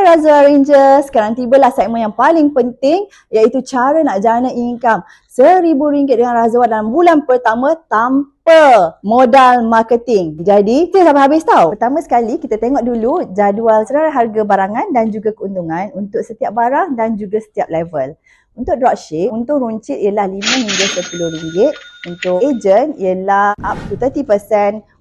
Razwa Ranger, sekarang tibalah segmen yang paling penting iaitu cara nak jana income RM1,000 dengan Razwa dalam bulan pertama tanpa modal marketing. Jadi, kita sampai habis tau. Pertama sekali, kita tengok dulu jadual senarai harga barangan dan juga keuntungan untuk setiap barang dan juga setiap level. Untuk dropship, untung runcit ialah RM5 hingga RM10. Untuk agent ialah up to 30%.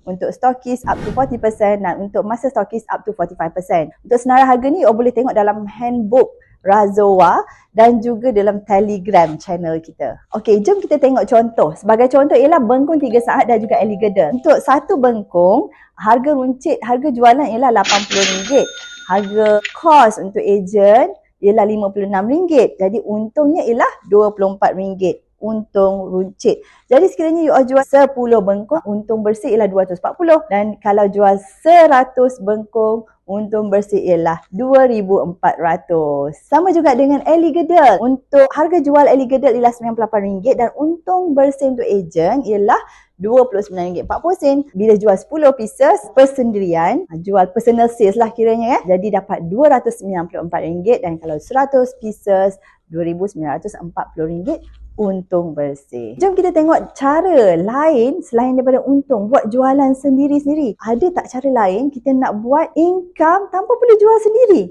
Untuk stokis up to 40% dan untuk master stokis up to 45%. Untuk senarai harga ni, boleh tengok dalam handbook Razwa dan juga dalam Telegram channel kita. Okey, jom kita tengok contoh. Sebagai contoh ialah bengkung 3 saat dan juga alligator. Untuk satu bengkung, harga runcit, harga jualan ialah RM80. Harga kos untuk ejen ialah RM56. Jadi untungnya ialah RM24. Untung runcit. Jadi sekiranya you jual 10 bengkung, untung bersih ialah 240. Dan kalau jual 100 bengkung, untung bersih ialah 2,400. Sama juga dengan alligator. Untuk harga jual alligator ialah RM98 dan untung bersih untuk ejen ialah RM29.40. Bila jual 10 pieces persendirian, jual personal sales lah kiranya jadi dapat RM294 dan kalau 100 pieces RM2,940 untung bersih. Jom kita tengok cara lain selain daripada untung buat jualan sendiri-sendiri. Ada tak cara lain kita nak buat income tanpa perlu jual sendiri?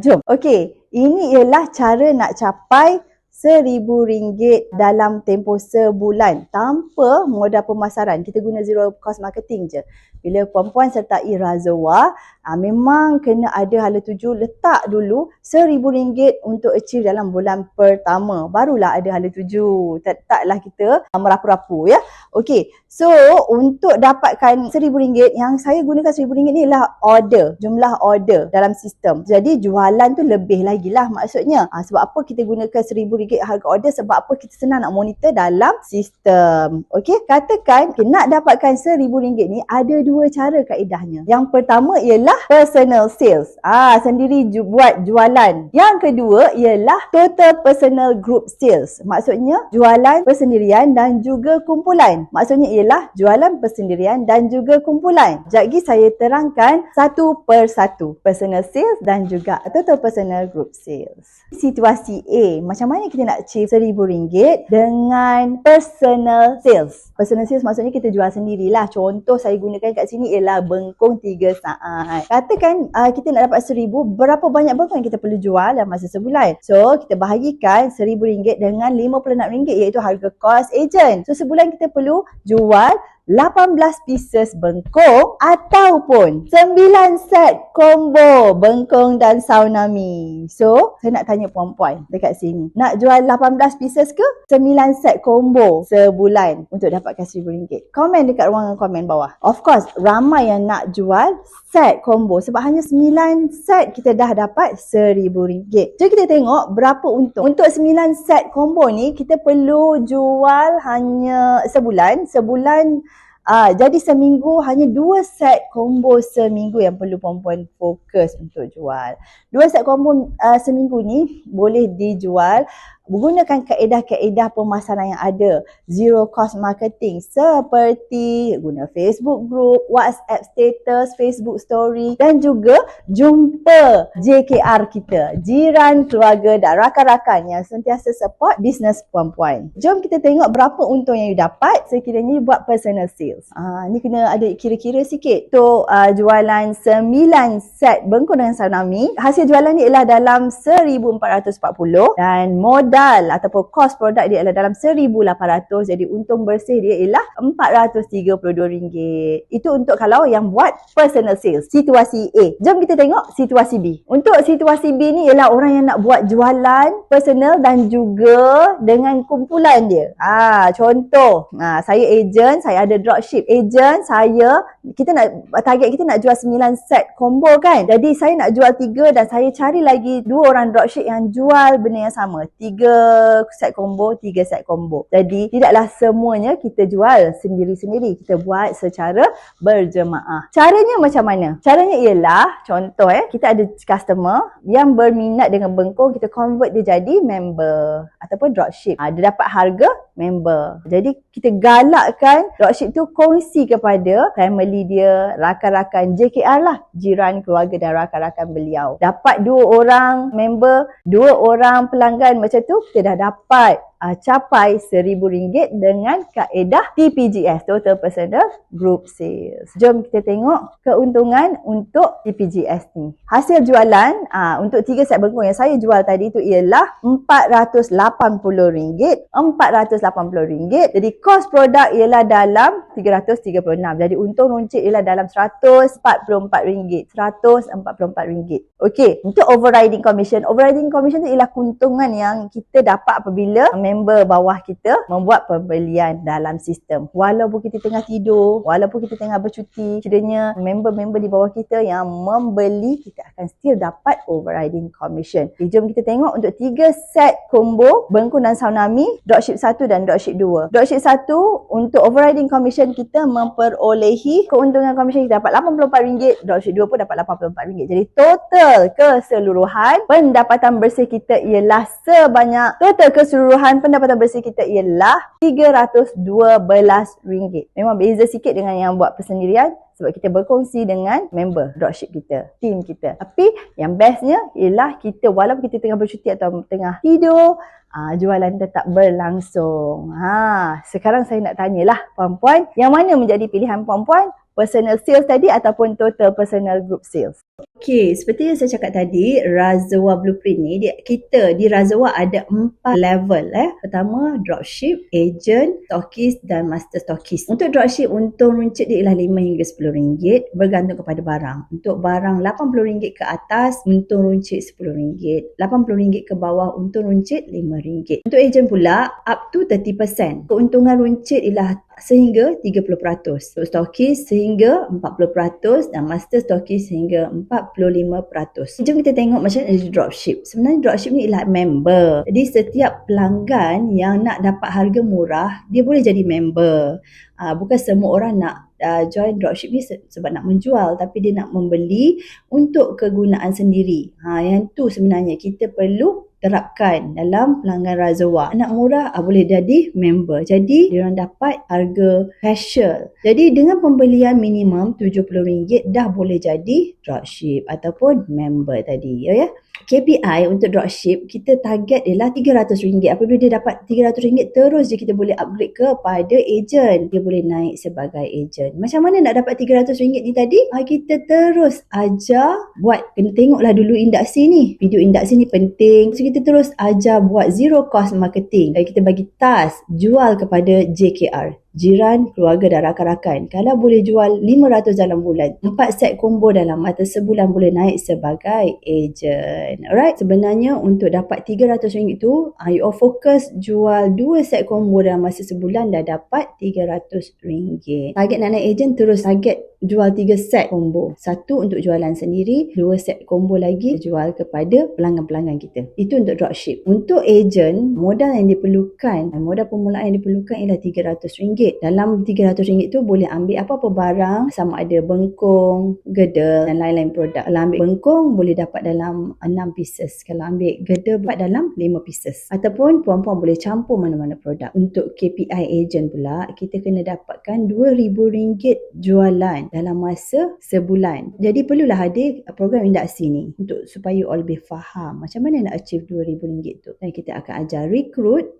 Jom. Okey, ini ialah cara nak capai RM1,000 dalam tempoh sebulan tanpa modal pemasaran. Kita guna zero cost marketing je. Bila puan-puan sertai Razwa, memang kena ada hala tuju, letak dulu RM1,000 untuk achieve dalam bulan pertama. Barulah ada hala tuju. Taklah kita merapu-rapu ya. Okey, so untuk dapatkan RM1,000, yang saya gunakan RM1,000 ni ialah order, jumlah order dalam sistem. Jadi jualan tu lebih lagi lah maksudnya. Sebab apa kita gunakan RM1,000 harga order? Sebab apa kita senang nak monitor dalam sistem. Okey, katakan nak dapatkan RM1,000 ni ada dua cara kaedahnya. Yang pertama ialah personal sales. Sendiri buat jualan. Yang kedua ialah total personal group sales. Maksudnya jualan persendirian dan juga kumpulan. Maksudnya ialah jualan persendirian dan juga kumpulan. Jadi saya terangkan satu per satu. Personal sales dan juga total personal group sales. Situasi A, macam mana kita nak achieve RM1,000 dengan personal sales? Personal sales maksudnya kita jual sendirilah. Contoh saya gunakan kat sini ialah bengkung 3 saat. Katakan kita nak dapat RM1,000, berapa banyak bengkung yang kita perlu jual dalam masa sebulan? So kita bahagikan RM1,000 dengan RM56 iaitu harga kos ejen. So sebulan kita perlu jual 18 pieces bengkung ataupun 9 set combo bengkung dan saunami. So, saya nak tanya puan-puan dekat sini. Nak jual 18 pieces ke 9 set combo sebulan untuk dapatkan RM1,000? Komen dekat ruangan komen bawah. Of course, ramai yang nak jual set combo sebab hanya 9 set kita dah dapat RM1,000. Jadi kita tengok berapa untung. Untuk 9 set combo ni kita perlu jual hanya sebulan. Jadi seminggu hanya 2 set combo seminggu yang perlu puan-puan fokus untuk jual. 2 set combo seminggu ni boleh dijual menggunakan kaedah-kaedah pemasaran yang ada. Zero cost marketing seperti guna Facebook group, WhatsApp status, Facebook story dan juga jumpa JKR kita, jiran, keluarga dan rakan-rakan yang sentiasa support bisnes puan-puan. Jom kita tengok berapa untung yang you dapat sekiranya you buat personal sales. Ni kena ada kira-kira sikit. Untuk jualan 9 set bengkung dengan saunami, hasil jualan ni ialah dalam RM1,440 dan modal ataupun kos produk dia adalah dalam RM1,800. Jadi untung bersih dia ialah RM432. Itu untuk kalau yang buat personal sales. Situasi A. Jom kita tengok situasi B. Untuk situasi B ni ialah orang yang nak buat jualan personal dan juga dengan kumpulan dia. Contoh, saya ejen, saya ada dropship. Ejen saya, kita nak target kita nak jual 9 set combo kan. Jadi saya nak jual 3 dan saya cari lagi 2 orang dropship yang jual benda yang sama. 3 set combo, 3 set combo. Jadi tidaklah semuanya kita jual sendiri-sendiri. Kita buat secara berjemaah. Caranya macam mana? Caranya ialah contoh kita ada customer yang berminat dengan bengkung, kita convert dia jadi member ataupun dropship. Dia dapat harga member. Jadi kita galakkan dropship tu kongsi kepada family dia, rakan-rakan JKR lah, jiran, keluarga dan rakan-rakan beliau. Dapat 2 orang member, 2 orang pelanggan macam tu, kita dah dapat capai RM1,000 dengan kaedah TPGS, Total Personal Group Sales. Jom kita tengok keuntungan untuk TPGS ni. Hasil jualan untuk 3 set bengkung yang saya jual tadi tu ialah RM480. RM480. Jadi kos produk ialah dalam RM336. Jadi untung runcit ialah dalam RM144. RM144. Okey, untuk overriding commission. Overriding commission tu ialah keuntungan yang kita dapat apabila member bawah kita membuat pembelian dalam sistem. Walaupun kita tengah tidur, walaupun kita tengah bercuti, kiranya member-member di bawah kita yang membeli, kita akan still dapat overriding commission. Okay, jom kita tengok untuk 3 set combo bengkung dan Saunami, dropship 1 dan dropship 2. Dropship 1 untuk overriding commission kita memperolehi keuntungan commission kita dapat RM84, dropship 2 pun dapat RM84. Jadi total keseluruhan pendapatan bersih kita ialah pendapatan bersih kita ialah RM312. Memang beza sikit dengan yang buat persendirian sebab kita berkongsi dengan member dropship kita, team kita. Tapi yang bestnya ialah kita walaupun kita tengah bercuti atau tengah tidur, jualan tetap berlangsung. Sekarang saya nak tanyalah puan-puan, yang mana menjadi pilihan puan-puan? Personal sales tadi ataupun total personal group sales? Okey, seperti yang saya cakap tadi, Razwa Blueprint ni, kita di Razwa ada 4 level. Pertama, dropship, agent, stockist dan master stockist. Untuk dropship, untung runcit dia ialah RM5 hingga RM10 bergantung kepada barang. Untuk barang RM80 ke atas, untung runcit RM10. RM80 ke bawah, untung runcit RM5. Untuk agent pula, up to 30%. Keuntungan runcit ialah sehingga 30%. Untuk stockist sehingga 40% dan master stockist sehingga 45%. Jom kita tengok macam mana dropship. Sebenarnya dropship ni ialah member. Jadi setiap pelanggan yang nak dapat harga murah, dia boleh jadi member. Bukan semua orang nak join dropship ni sebab nak menjual, tapi dia nak membeli untuk kegunaan sendiri. Yang tu sebenarnya kita perlu terapkan dalam pelanggan Razwa. Nak murah boleh jadi member. Jadi diorang dapat harga facial. Jadi dengan pembelian minimum RM70 dah boleh jadi dropship ataupun member tadi. Ya. KPI untuk dropship kita target ialah RM300. Apabila dia dapat RM300 terus je kita boleh upgrade kepada agent. Dia boleh naik sebagai agent. Macam mana nak dapat RM300 ni tadi? Kita terus ajar buat, kena tengoklah dulu induksi ni. Video induksi ni penting. So kita terus ajar buat zero cost marketing. Dan kita bagi task jual kepada JKR, jiran, keluarga dan rakan-rakan. Kalau boleh jual 500 dalam bulan, 4 set combo dalam masa sebulan boleh naik sebagai agent. Alright, sebenarnya untuk dapat RM300 tu, you all fokus jual 2 set combo dalam masa sebulan dah dapat RM300. Target nak naik agent terus target jual 3 set combo. 1 untuk jualan sendiri, 2 set combo lagi jual kepada pelanggan-pelanggan kita. Itu untuk dropship. Untuk agent, modal yang diperlukan, modal permulaan yang diperlukan ialah RM300. Dalam RM300 tu boleh ambil apa-apa barang, sama ada bengkung, gedel dan lain-lain produk. Kalau ambil bengkung boleh dapat dalam 6 pieces. Kalau ambil gedel dapat dalam 5 pieces. Ataupun puan-puan boleh campur mana-mana produk. Untuk KPI agent pula, kita kena dapatkan RM2,000 jualan dalam masa sebulan. Jadi perlulah ada program induksi ni untuk supaya all lebih faham macam mana nak achieve RM2,000 tu. Dan kita akan ajar recruit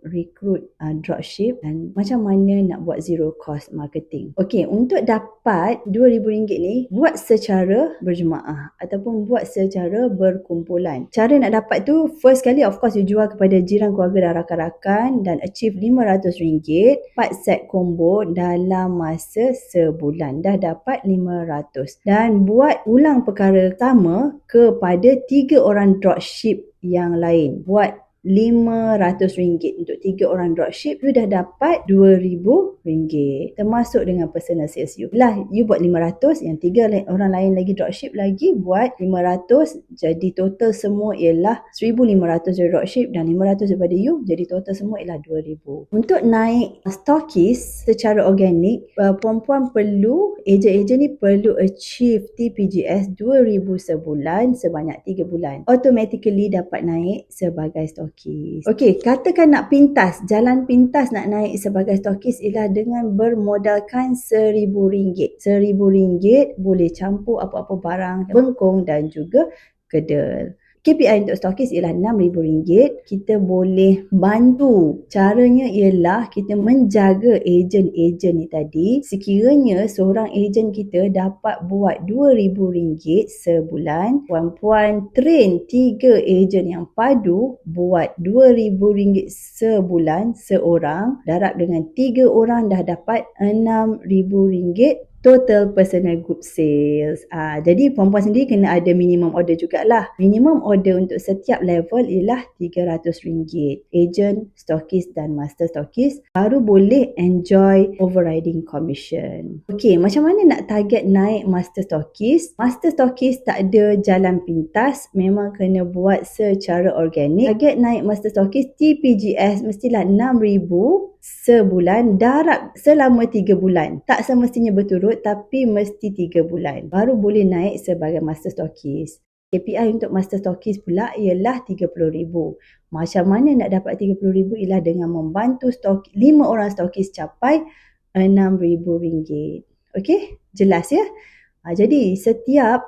dropship dan macam mana nak buat zero cost marketing. Okey, untuk dapat RM2,000 ni, buat secara berjemaah ataupun buat secara berkumpulan. Cara nak dapat tu, first kali of course you jual kepada jiran, keluarga dan rakan-rakan dan achieve RM500, 4 set combo dalam masa sebulan. Dah dapat RM500. Dan buat ulang perkara sama kepada 3 orang dropship yang lain. Buat RM500 untuk 3 orang dropship, you dah dapat RM2,000 termasuk dengan personal sales you. You buat RM500, yang 3 orang lain lagi dropship lagi buat RM500, jadi total semua ialah RM1,500 dari dropship dan RM500 daripada you, jadi total semua ialah RM2,000. Untuk naik stockist secara organik, puan-puan perlu, ejen-ejen ni perlu achieve TPGS RM2,000 sebulan sebanyak 3 bulan. Automatically dapat naik sebagai stockist. stokis. Okey, katakan nak pintas, jalan pintas nak naik sebagai stokis ialah dengan bermodalkan RM1,000. RM1,000 boleh campur apa-apa barang, bengkong dan juga kedel. KPI untuk stokis ialah RM6,000. Kita boleh bantu. Caranya ialah kita menjaga ejen-ejen ni tadi. Sekiranya seorang ejen kita dapat buat RM2,000 sebulan, puan-puan train 3 ejen yang padu buat RM2,000 sebulan seorang. Darab dengan 3 orang dah dapat RM6,000 total personal group sales. Jadi perempuan sendiri kena ada minimum order jugalah. Minimum order untuk setiap level ialah RM300. Agent, stokis dan master stokis baru boleh enjoy overriding commission. Okey, macam mana nak target naik master stokis? Master stokis tak ada jalan pintas, memang kena buat secara organik. Target naik master stokis TPGS mestilah RM6,000 sebulan, darab selama 3 bulan. Tak semestinya berturut tapi mesti 3 bulan. Baru boleh naik sebagai master stokis. KPI untuk master stokis pula ialah RM30,000. Macam mana nak dapat RM30,000 ialah dengan membantu 5 orang stokis capai RM6,000. Okey? Jelas ya? Jadi setiap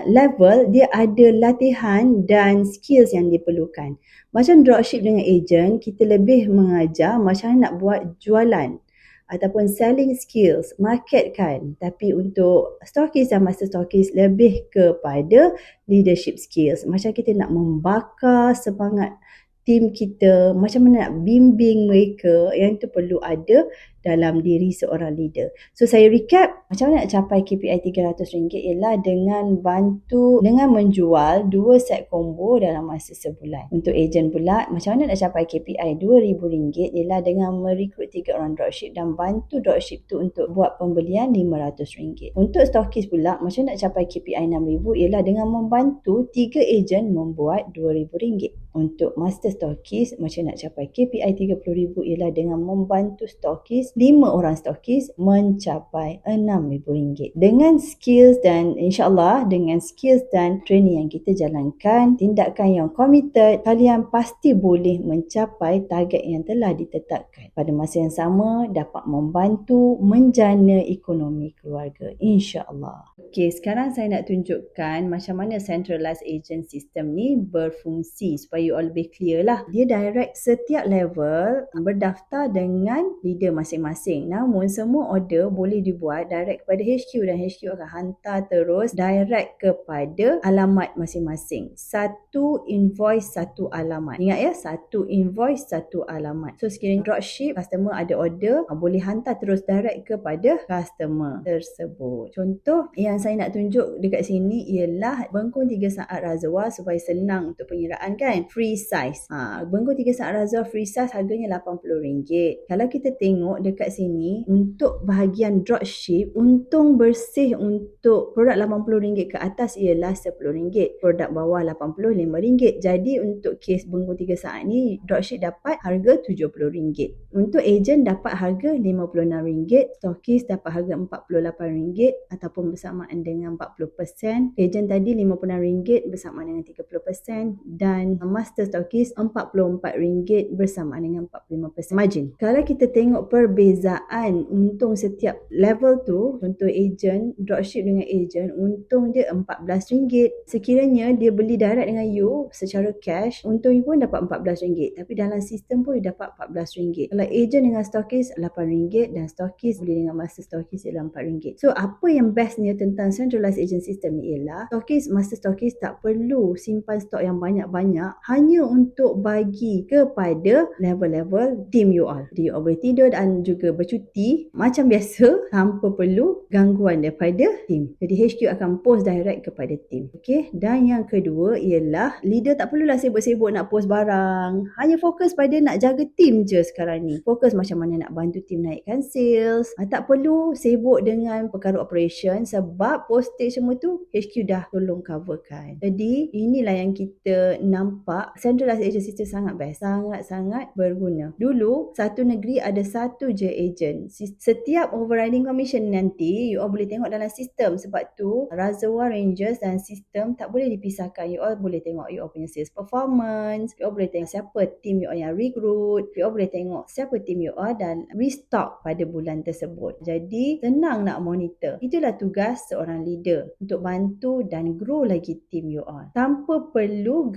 level dia ada latihan dan skills yang diperlukan. Macam dropship dengan agent, kita lebih mengajar macam mana nak buat jualan ataupun selling skills, marketkan. Tapi untuk stokis dan master stokis lebih kepada leadership skills. Macam kita nak membakar semangat tim kita, macam mana nak bimbing mereka, yang itu perlu ada dalam diri seorang leader. So saya recap, macam mana nak capai KPI RM300 ialah dengan menjual 2 set combo dalam masa sebulan. Untuk ejen pula, macam mana nak capai KPI RM2,000 ialah dengan merekrut 3 orang dropship dan bantu dropship tu untuk buat pembelian RM500. Untuk stokis pula, macam nak capai KPI RM6,000 ialah dengan membantu 3 ejen membuat RM2,000. Untuk master stokis, macam nak capai KPI RM30,000 ialah dengan membantu stokis 5 orang stokis mencapai RM6,000. Dengan skills dan insyaAllah dengan skills dan training yang kita jalankan, tindakan yang committed, kalian pasti boleh mencapai target yang telah ditetapkan. Pada masa yang sama, dapat membantu menjana ekonomi keluarga. InsyaAllah. Okey, sekarang saya nak tunjukkan macam mana centralized agent system ni berfungsi supaya you all lebih clear lah. Dia direct setiap level berdaftar dengan leader masing-masing. Namun semua order boleh dibuat direct kepada HQ dan HQ akan hantar terus direct kepada alamat masing-masing. Satu invoice, satu alamat. Ingat ya, satu invoice, satu alamat. So sekiranya dropship, customer ada order, boleh hantar terus direct kepada customer tersebut. Contoh yang saya nak tunjuk dekat sini ialah bengkung 3 saat Razwa supaya senang untuk pengiraan kan. Free size. Bengkung 3 saat Razwa free size harganya RM80. Kalau kita tengok dekat sini, untuk bahagian dropship, untung bersih untuk produk RM80 ke atas ialah RM10. Produk bawah RM85. Jadi untuk kes bengkung 3 saat ni, dropship dapat harga RM70. Untuk ejen dapat harga RM56. Stokis dapat harga RM48 ataupun bersamaan dengan 40%. Ejen tadi RM56 bersamaan dengan 30%. Dan master stokis RM44 bersamaan dengan 45% margin. Kalau kita tengok perbezaan untung setiap level tu, contoh ejen, dropship dengan ejen, untung dia RM14. Sekiranya dia beli direct dengan you secara cash, untung you pun dapat RM14. Tapi dalam sistem pun you dapat RM14. Kalau ejen dengan stokis RM8 dan stokis beli dengan master stokis ialah RM4. So apa yang bestnya tentang centralized agent system ni ialah stokis, master stokis tak perlu simpan stok yang banyak-banyak hanya untuk bagi kepada level-level team you all. Jadi you all boleh tidur dan juga bercuti macam biasa tanpa perlu gangguan daripada team. Jadi HQ akan post direct kepada team. Okey, dan yang kedua ialah leader tak perlulah sibuk-sibuk nak post barang. Hanya fokus pada nak jaga team je sekarang ni. Fokus macam mana nak bantu team naikkan sales. Tak perlu sibuk dengan perkara operation sebab postage semua tu HQ dah tolong coverkan. Jadi inilah yang kita nampak nampak centralized agent system sangat best, sangat-sangat berguna. Dulu satu negeri ada satu je agent. Setiap overriding commission nanti you all boleh tengok dalam sistem. Sebab tu reservoir ranges dan sistem tak boleh dipisahkan. You all boleh tengok you all punya sales performance, you all boleh tengok siapa team you all yang recruit, you all boleh tengok siapa team you all dan restock pada bulan tersebut. Jadi senang nak monitor. Itulah tugas seorang leader, untuk bantu dan grow lagi team you all tanpa perlu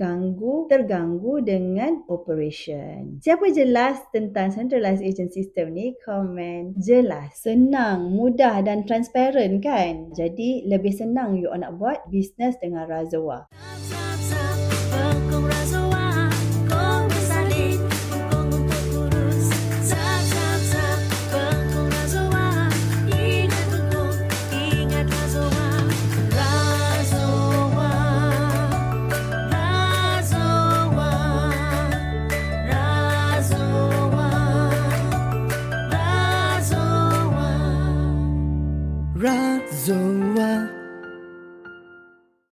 terganggu dengan operation. Siapa jelas tentang centralized agent system ni? Komen. Jelas, senang, mudah dan transparent kan? Jadi lebih senang you all nak buat bisnes dengan Razawa.